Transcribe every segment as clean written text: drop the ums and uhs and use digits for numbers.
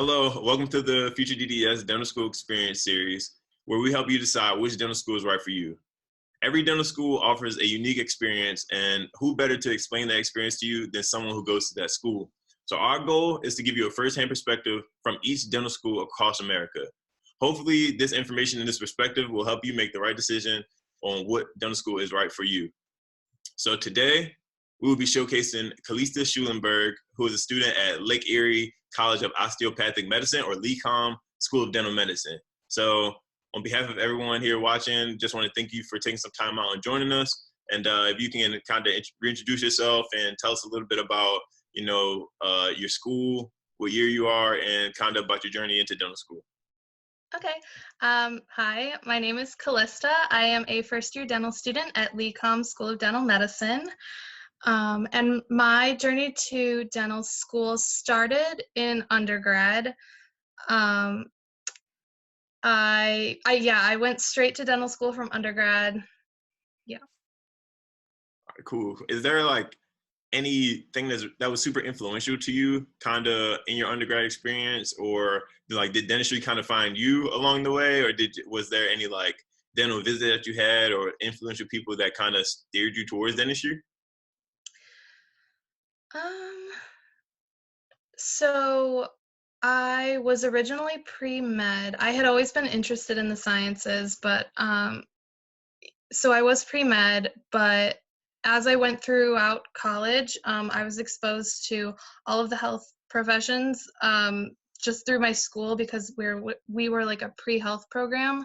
Hello, welcome to the FutureDDS Dental School Experience series, where we help you decide which dental school is right for you. Every dental school offers a unique experience, and who better to explain that experience to you than someone who goes to that school? So our goal is to give you a firsthand perspective from each dental school across America. Hopefully, this information and this perspective will help you make the right decision on what dental school is right for you. So today, we will be showcasing Kalista Schulenberg, who is a student at Lake Erie College of Osteopathic Medicine, or LECOM School of Dental Medicine. So on behalf of everyone here watching, just want to thank you for taking some time out and joining us. And if you can kind of reintroduce yourself and tell us a little bit about, your school, what year you are, and kind of about your journey into dental school. Okay. Hi, my name is Callista. I am a first-year dental student at LECOM School of Dental Medicine. And my journey to dental school started in undergrad. Um, I went straight to dental school from undergrad. Yeah. All right, cool. Is there like anything that was super influential to you kind of in your undergrad experience, or like did dentistry kind of find you along the way, or was there any like dental visit that you had or influential people that kind of steered you towards dentistry? Um, so I was originally pre-med. I had always been interested in the sciences, but so I was pre-med, but as I went throughout college, I was exposed to all of the health professions just through my school because we were like a pre-health program.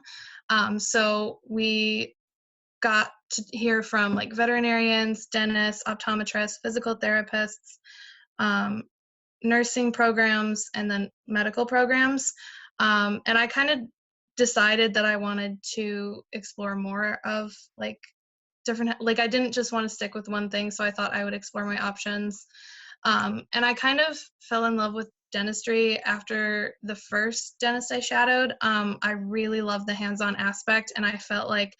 So we got to hear from like veterinarians, dentists, optometrists, physical therapists, um, nursing programs, and then medical programs. And I kind of decided that I wanted to explore more of like different, like I didn't just want to stick with one thing, so I thought I would explore my options. And I kind of fell in love with dentistry after the first dentist I shadowed. I really loved the hands-on aspect, and I felt like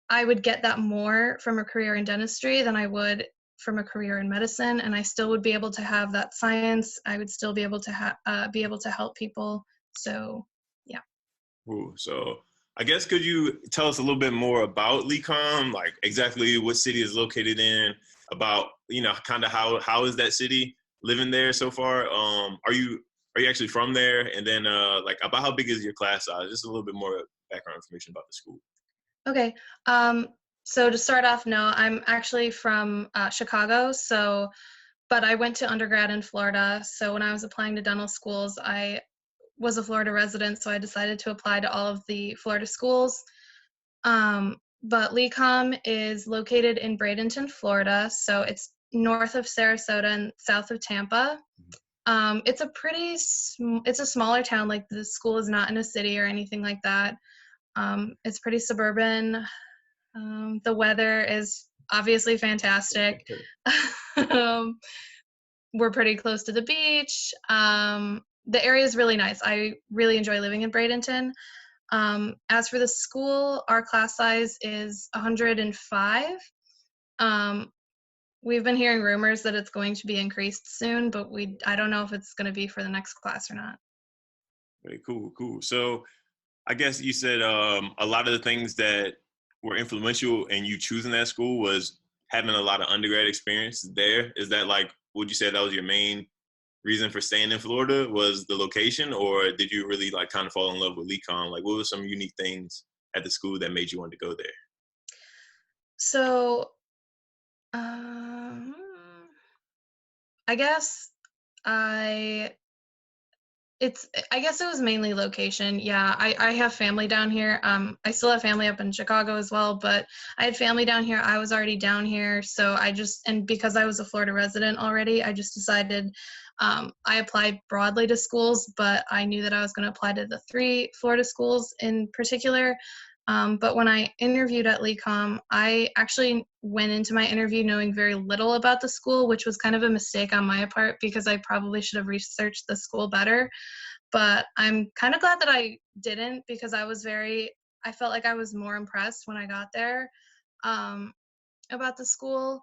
I would get that more from a career in dentistry than I would from a career in medicine, and I still would be able to have that science. I would still be able to be able to help people. So, yeah. Ooh, so I guess could you tell us a little bit more about LECOM, like exactly what city is located in, about kind of how is that city living there so far? Are you actually from there? And then like about how big is your class size? Just a little bit more background information about the school. Okay. Um, so to start off, no, I'm actually from Chicago. But I went to undergrad in Florida. So when I was applying to dental schools, I was a Florida resident, so I decided to apply to all of the Florida schools. But LECOM is located in Bradenton, Florida, so it's north of Sarasota and south of Tampa. It's it's a smaller town. Like the school is not in a city or anything like that. It's pretty suburban. The weather is obviously fantastic. um, we're pretty close to the beach. The area is really nice. I really enjoy living in Bradenton. As for the school, our class size is 105. Um, we've been hearing rumors that it's going to be increased soon, but I don't know if it's going to be for the next class or not. Very cool, cool. So I guess you said a lot of the things that were influential in you choosing that school was having a lot of undergrad experience there. Is that like, would you say that was your main reason for staying in Florida, was the location, or did you really like kind of fall in love with LECOM? Like, what were some unique things at the school that made you want to go there? So, um, I guess I I guess it was mainly location. Yeah, I have family down here. I still have family up in Chicago as well, but I had family down here. I was already down here, so and because I was a Florida resident already, I just decided I applied broadly to schools, but I knew that I was going to apply to the 3 Florida schools in particular. But when I interviewed at LECOM, I actually went into my interview knowing very little about the school, which was kind of a mistake on my part because I probably should have researched the school better. But I'm kind of glad that I didn't because I felt like I was more impressed when I got there um, about the school.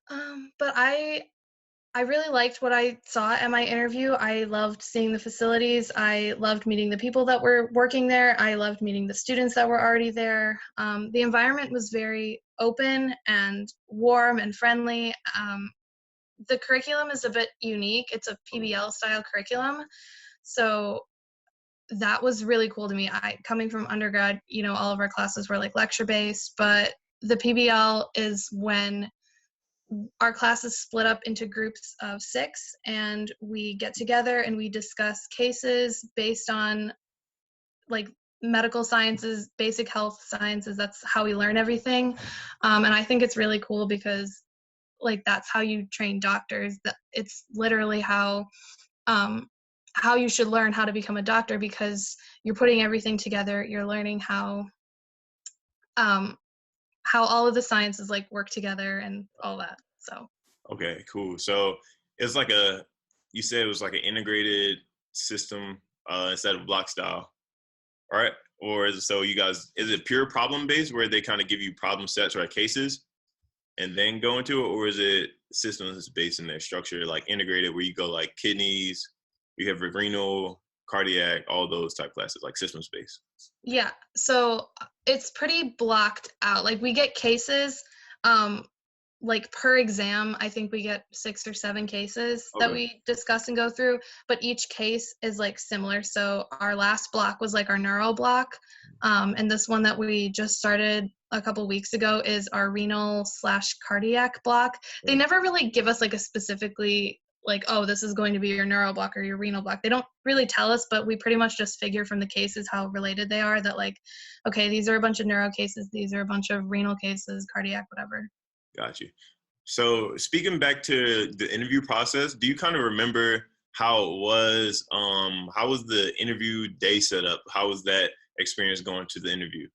But I really liked what I saw at my interview. I loved seeing the facilities. I loved meeting the people that were working there. I loved meeting the students that were already there. The environment was very open and warm and friendly. The curriculum is a bit unique. It's a PBL style curriculum. So that was really cool to me. I coming from undergrad, all of our classes were like lecture based, but the PBL is when our class is split up into groups of 6 and we get together and we discuss cases based on like medical sciences, basic health sciences. That's how we learn everything. And I think it's really cool because like that's how you train doctors. That it's literally how you should learn how to become a doctor, because you're putting everything together. You're learning um, how all of the sciences like work together and all that. So Okay, cool. So it's you said it was like an integrated system instead of block style, all right? Or is it pure problem based where they kind of give you problem sets or cases and then go into it? Or is it systems based in their structure, like integrated where you go like kidneys, you have renal, cardiac, all those type classes, like systems based? yeah, so it's pretty blocked out. Like we get cases, um, like per exam, I think we get 6 or 7 cases that Okay. we discuss and go through, but each case is like similar. So our last block was like our neuro block, and this one that we just started a couple weeks ago is our renal/cardiac block. They never really give us like a specifically like, oh, this is going to be your neuro block or your renal block. They don't really tell us, but we pretty much just figure from the cases how related they are, that like, okay, these are a bunch of neuro cases, these are a bunch of renal cases, cardiac, whatever. Got you. So speaking back to the interview process, do you kind of remember how it was? How was the interview day set up? How was that experience going to the interview?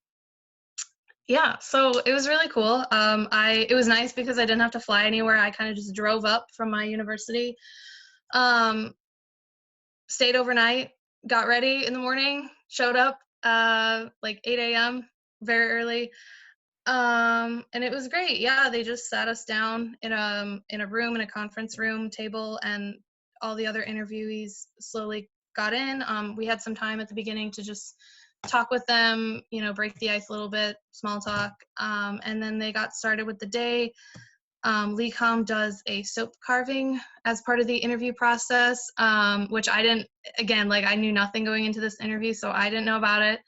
Yeah, so it was really cool. It was nice because I didn't have to fly anywhere. I kind of just drove up from my university, um, stayed overnight, got ready in the morning, showed up like 8 a.m. very early. And it was great. Yeah, they just sat us down in a room, in a conference room table, and all the other interviewees slowly got in. We had some time at the beginning to just talk with them, break the ice a little bit, small talk, and then they got started with the day. LECOM does a soap carving as part of the interview process, which I didn't. Again, like I knew nothing going into this interview, so I didn't know about it.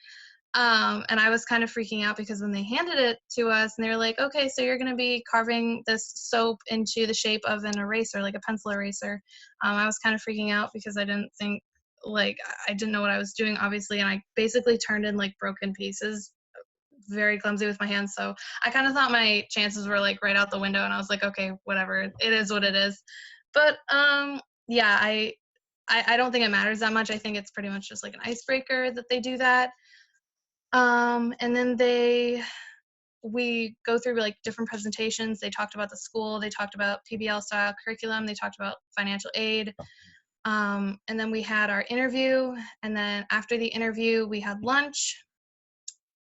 And I was kind of freaking out because when they handed it to us and they were like, okay, so you're going to be carving this soap into the shape of an eraser, like a pencil eraser. I was kind of freaking out because I didn't think, like, I didn't know what I was doing, obviously. And I basically turned in like broken pieces, very clumsy with my hands. So I kind of thought my chances were like right out the window. And I was like, okay, whatever, it is what it is. But yeah, I don't think it matters that much. I think it's pretty much just like an icebreaker that they do that. And then we go through like different presentations. They talked about the school, they talked about PBL style curriculum, they talked about financial aid. And then we had our interview, and then after the interview, we had lunch,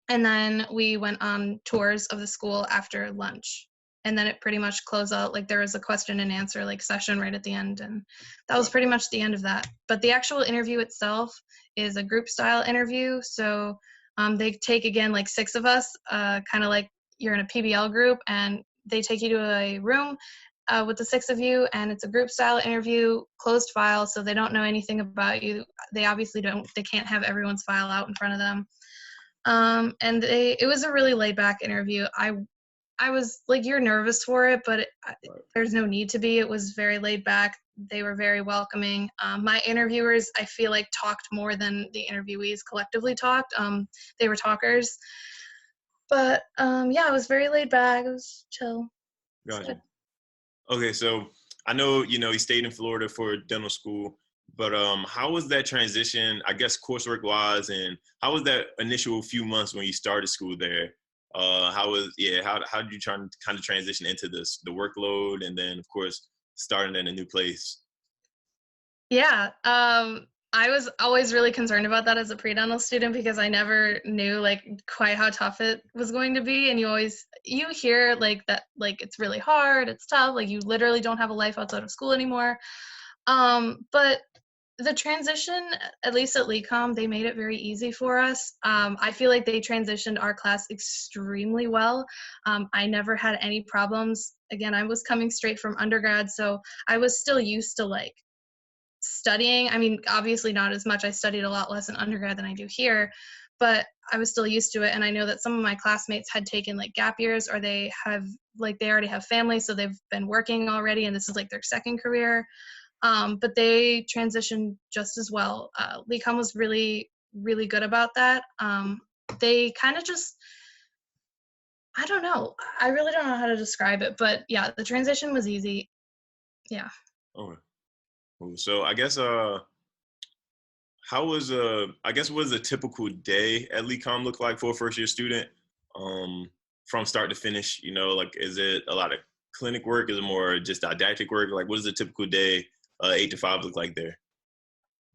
and then we went on tours of the school after lunch. And then it pretty much closed out, like there was a question and answer like session right at the end, and that was pretty much the end of that. But the actual interview itself is a group style interview. So they take, again, like 6 of us, kind of like you're in a PBL group, and they take you to a room with the 6 of you, and it's a group style interview, closed file, so they don't know anything about you. They obviously they can't have everyone's file out in front of them. And it was a really laid back interview. I was like, you're nervous for it, but there's no need to be. It was very laid back. They were very welcoming. My interviewers, I feel like, talked more than the interviewees collectively talked. They were talkers. But yeah, it was very laid back. It was chill. Gotcha. Okay, so I know, you stayed in Florida for dental school, but how was that transition, I guess, coursework wise, and how was that initial few months when you started school there? How did you try to kind of transition into the workload, and then of course starting in a new place? Yeah. I was always really concerned about that as a pre-dental student because I never knew like quite how tough it was going to be. And you hear like that, like it's really hard, it's tough, like you literally don't have a life outside of school anymore. But the transition, at least at LECOM, they made it very easy for us. I feel like they transitioned our class extremely well. I never had any problems. Again, I was coming straight from undergrad, so I was still used to like studying. I mean, obviously not as much. I studied a lot less in undergrad than I do here, but I was still used to it. And I know that some of my classmates had taken like gap years, or they already have families, so they've been working already, and this is like their second career. But they transitioned just as well. LECOM was really, really good about that. They kind of just, I don't know. I really don't know how to describe it, but yeah, the transition was easy. Yeah. Okay. Cool. So I guess what does a typical day at LECOM look like for a first year student? From start to finish, like is it a lot of clinic work? Is it more just didactic work? Like what does a typical day 8 to 5 look like there?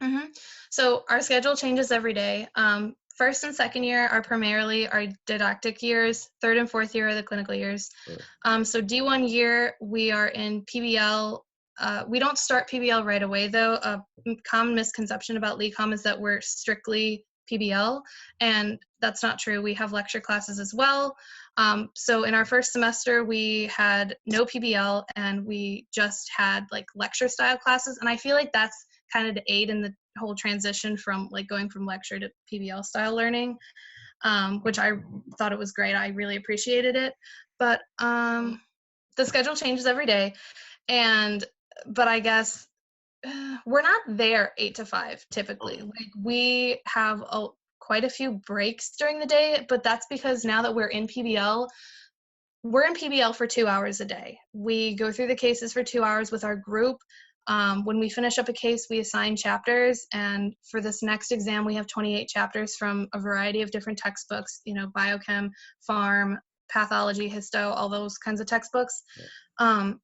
hmm So our schedule changes every day. First and second year are primarily our didactic years. Third and fourth year are the clinical years. So D1 year, we are in PBL. We don't start PBL right away, though. A common misconception about LECOM is that we're strictly PBL, and that's not true. We have lecture classes as well. So in our first semester, we had no PBL, and we just had like lecture style classes. And I feel like that's kind of to aid in the whole transition from like going from lecture to PBL style learning, which I thought it was great. I really appreciated it. But the schedule changes every day, but I guess we're not there 8 to 5 typically. Like we have quite a few breaks during the day, but that's because now that we're in PBL for 2 hours a day. We go through the cases for 2 hours with our group. When we finish up a case, we assign chapters, and for this next exam, we have 28 chapters from a variety of different textbooks, biochem, pharm, pathology, histo, all those kinds of textbooks.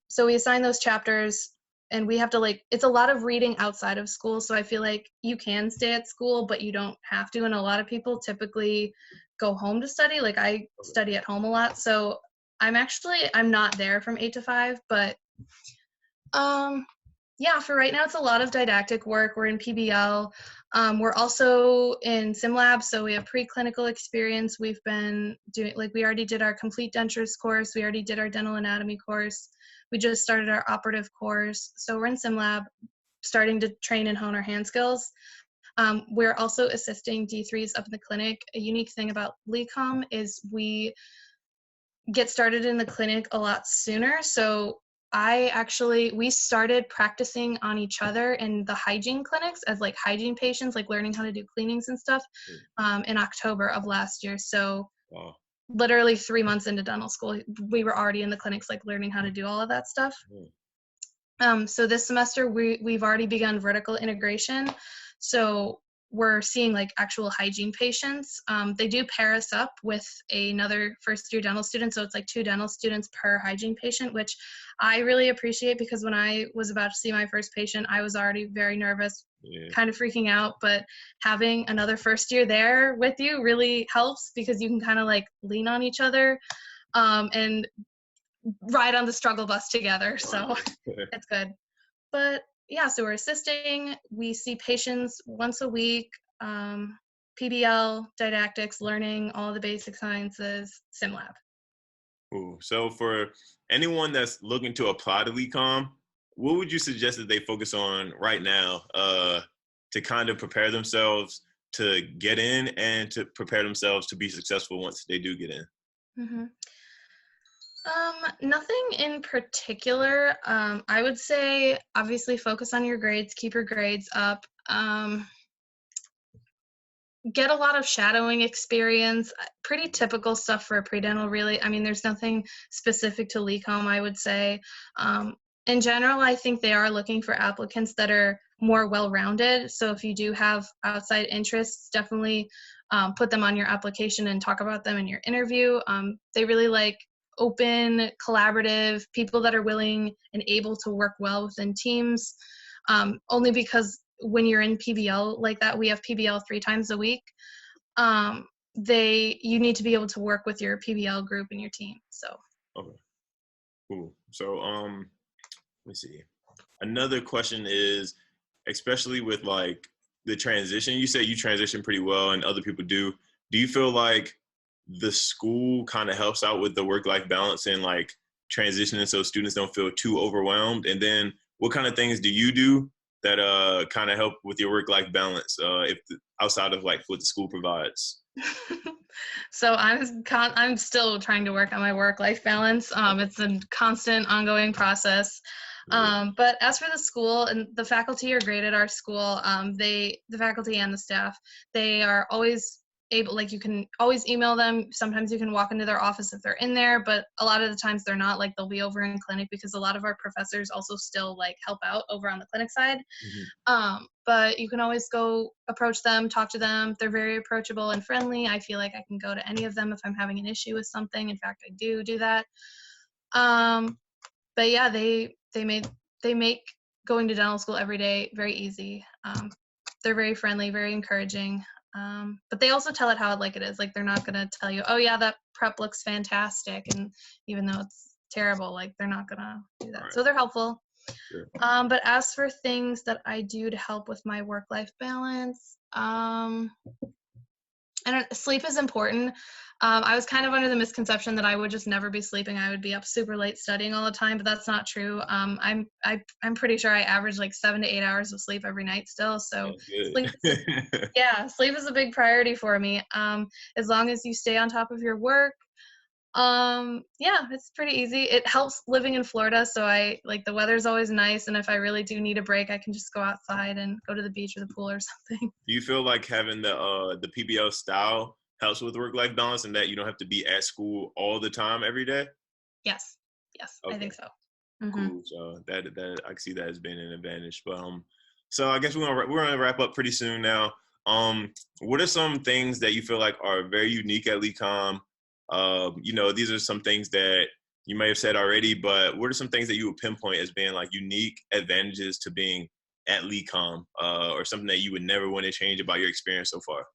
So we assign those chapters, and we have to it's a lot of reading outside of school, so I feel like you can stay at school, but you don't have to, and a lot of people typically go home to study. Like I study at home a lot, so I'm not there from 8 to 5, but yeah, for right now, it's a lot of didactic work. We're in PBL. We're also in SimLab, so we have preclinical experience. We've been doing, we already did our complete dentures course. We already did our dental anatomy course. We just started our operative course. So we're in SimLab, starting to train and hone our hand skills. We're also assisting D3s up in the clinic. A unique thing about LECOM is we get started in the clinic a lot sooner. So we started practicing on each other in the hygiene clinics as hygiene patients, learning how to do cleanings and stuff in October of last year. So literally 3 months into dental school, we were already in the clinics, learning how to do all of that stuff. So this semester, we've already begun vertical integration. So we're seeing actual hygiene patients. They do pair us up with another first year dental student. So it's 2 dental students per hygiene patient, which I really appreciate, because when I was about to see my first patient, I was already very nervous, kind of freaking out, but having another first year there with you really helps, because you can kind of lean on each other and ride on the struggle bus together. So it's good. But yeah, so we're assisting. We see patients once a week, PBL, didactics, learning all the basic sciences, SimLab. Cool. So for anyone that's looking to apply to LECOM, what would you suggest that they focus on right now to kind of prepare themselves to get in and to prepare themselves to be successful once they do get in? Mm-hmm. Nothing in particular. I would say obviously focus on your grades, keep your grades up. Get a lot of shadowing experience, pretty typical stuff for a pre-dental, really. I mean, there's nothing specific to LECOM, I would say. In general, I think they are looking for applicants that are more well-rounded. So if you do have outside interests, definitely put them on your application and talk about them in your interview. They really like open, collaborative, people that are willing and able to work well within teams, only because when you're in PBL like that, we have PBL 3 times a week. You need to be able to work with your PBL group and your team. So. Okay. Cool. So, let me see. Another question is, especially with like the transition, you say you transition pretty well and other people do. Do you feel like the school kind of helps out with the work-life balance and like transitioning so students don't feel too overwhelmed? And then what kind of things do you do that kind of help with your work-life balance outside of like what the school provides? So I'm still trying to work on my work-life balance. It's a constant, ongoing process. But as for the school, and the faculty are great at our school. The faculty and the staff, they are always able, like you can always email them. Sometimes you can walk into their office if they're in there, but a lot of the times they're not. Like they'll be over in clinic because a lot of our professors also still like help out over on the clinic side. But you can always go approach them, talk to them. They're very approachable and friendly. I feel like I can go to any of them if I'm having an issue with something. In fact, I do that. But yeah, they make going to dental school every day very easy. They're very friendly, very encouraging. But they also tell it how like it is. Like they're not gonna tell you, oh yeah, that prep looks fantastic, and even though it's terrible, like they're not gonna do that. Right. So they're helpful. Sure. But as for things that I do to help with my work-life balance, sleep is important. I was kind of under the misconception that I would just never be sleeping. I would be up super late studying all the time, but that's not true. I'm pretty sure I average like 7 to 8 hours of sleep every night still. So sleep is a big priority for me. As long as you stay on top of your work, it's pretty easy. It helps living in Florida, so I like the weather's always nice, and if I really do need a break, I can just go outside and go to the beach or the pool or something. Do you feel like having the PBL style helps with work-life balance and that you don't have to be at school all the time every day? Yes, okay. I think so. Cool. So that I can see that as being an advantage. But so I guess we're gonna wrap up pretty soon now. What are some things that you feel like are very unique at LECOM? These are some things that you may have said already, but what are some things that you would pinpoint as being like unique advantages to being at LECOM, or something that you would never want to change about your experience so far?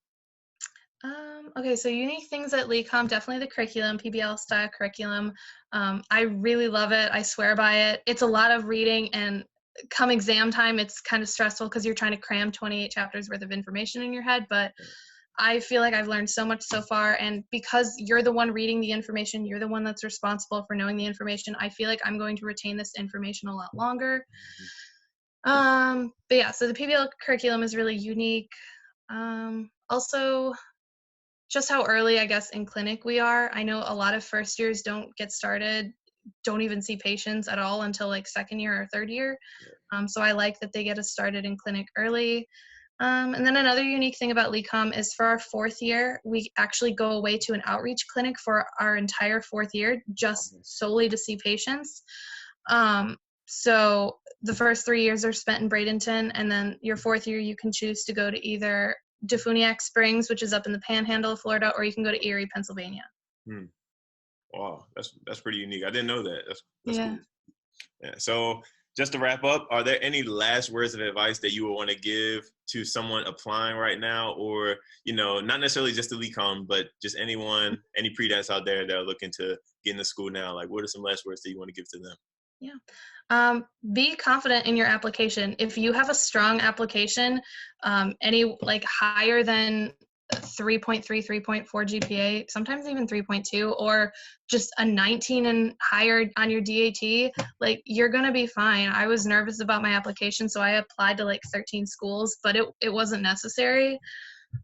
Okay, so unique things at LECOM, definitely the curriculum, PBL style curriculum. I really love it. I swear by it. It's a lot of reading, and come exam time, it's kind of stressful because you're trying to cram 28 chapters worth of information in your head, but I feel like I've learned so much so far, and because you're the one reading the information, you're the one that's responsible for knowing the information, I feel like I'm going to retain this information a lot longer. But yeah, so the PBL curriculum is really unique. Also, just how early, I guess, in clinic we are. I know a lot of first years don't even see patients at all until like second year or third year. So I like that they get us started in clinic early. And then another unique thing about LECOM is for our fourth year, we actually go away to an outreach clinic for our entire fourth year, just solely to see patients. So the first 3 years are spent in Bradenton, and then your fourth year, you can choose to go to either Defuniak Springs, which is up in the Panhandle of Florida, or you can go to Erie, Pennsylvania. Wow, that's pretty unique. I didn't know that. That's cool. Yeah. So just to wrap up, are there any last words of advice that you would want to give to someone applying right now, or not necessarily just to LECOM, but just anyone, any pre-dents out there that are looking to get into school now? Like, what are some last words that you want to give to them? Yeah. Be confident in your application. If you have a strong application, any like higher than 3.3, 3.4 GPA, sometimes even 3.2, or just a 19 and higher on your DAT, like you're going to be fine. I was nervous about my application, so I applied to like 13 schools, but it wasn't necessary.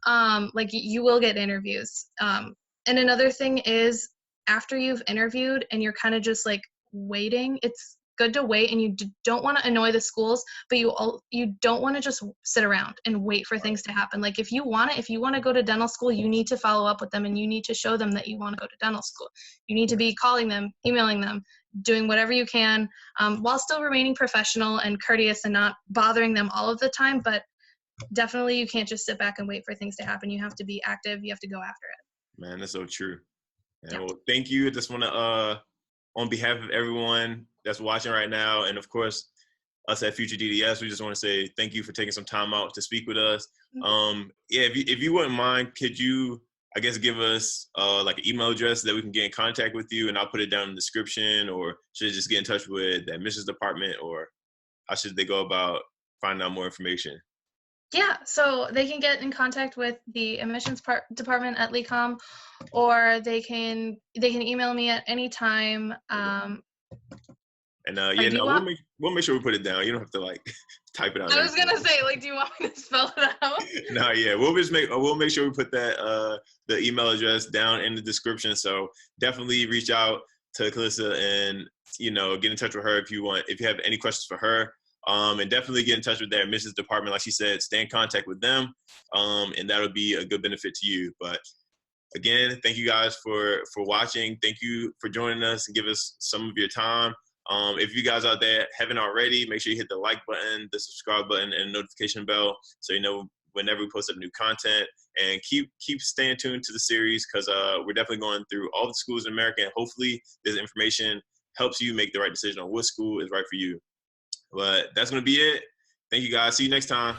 Like you will get interviews. And another thing is, after you've interviewed and you're kind of just like waiting, it's good to wait, and you don't want to annoy the schools, but you don't want to just sit around and wait for things to happen. Like if you want to go to dental school, you need to follow up with them, and you need to show them that you want to go to dental school. You need to be calling them, emailing them, doing whatever you can, while still remaining professional and courteous and not bothering them all of the time. But definitely you can't just sit back and wait for things to happen. You have to be active. You have to go after it. Man, that's so true. And well, thank you. I just want to, on behalf of everyone that's watching right now, and of course, us at FutureDDS, we just want to say thank you for taking some time out to speak with us. Yeah, if you wouldn't mind, could you, I guess, give us like an email address that we can get in contact with you, and I'll put it down in the description, or should I just get in touch with the admissions department, or how should they go about finding out more information? Yeah, so they can get in contact with the admissions department at LECOM, or they can email me at any time. And Or yeah, do you no, want? we'll make sure we put it down. You don't have to like type it out. I was gonna say, like, do you want me to spell it out? No, yeah, we'll make sure we put that the email address down in the description. So definitely reach out to Calissa and get in touch with her if you have any questions for her. And definitely get in touch with their admissions department. Like she said, stay in contact with them, and that'll be a good benefit to you. But again, thank you guys for watching. Thank you for joining us and give us some of your time. If you guys out there haven't already, make sure you hit the like button, the subscribe button, and notification bell so you know whenever we post up new content. And keep staying tuned to the series, because we're definitely going through all the schools in America, and hopefully this information helps you make the right decision on what school is right for you. But that's going to be it. Thank you guys. See you next time.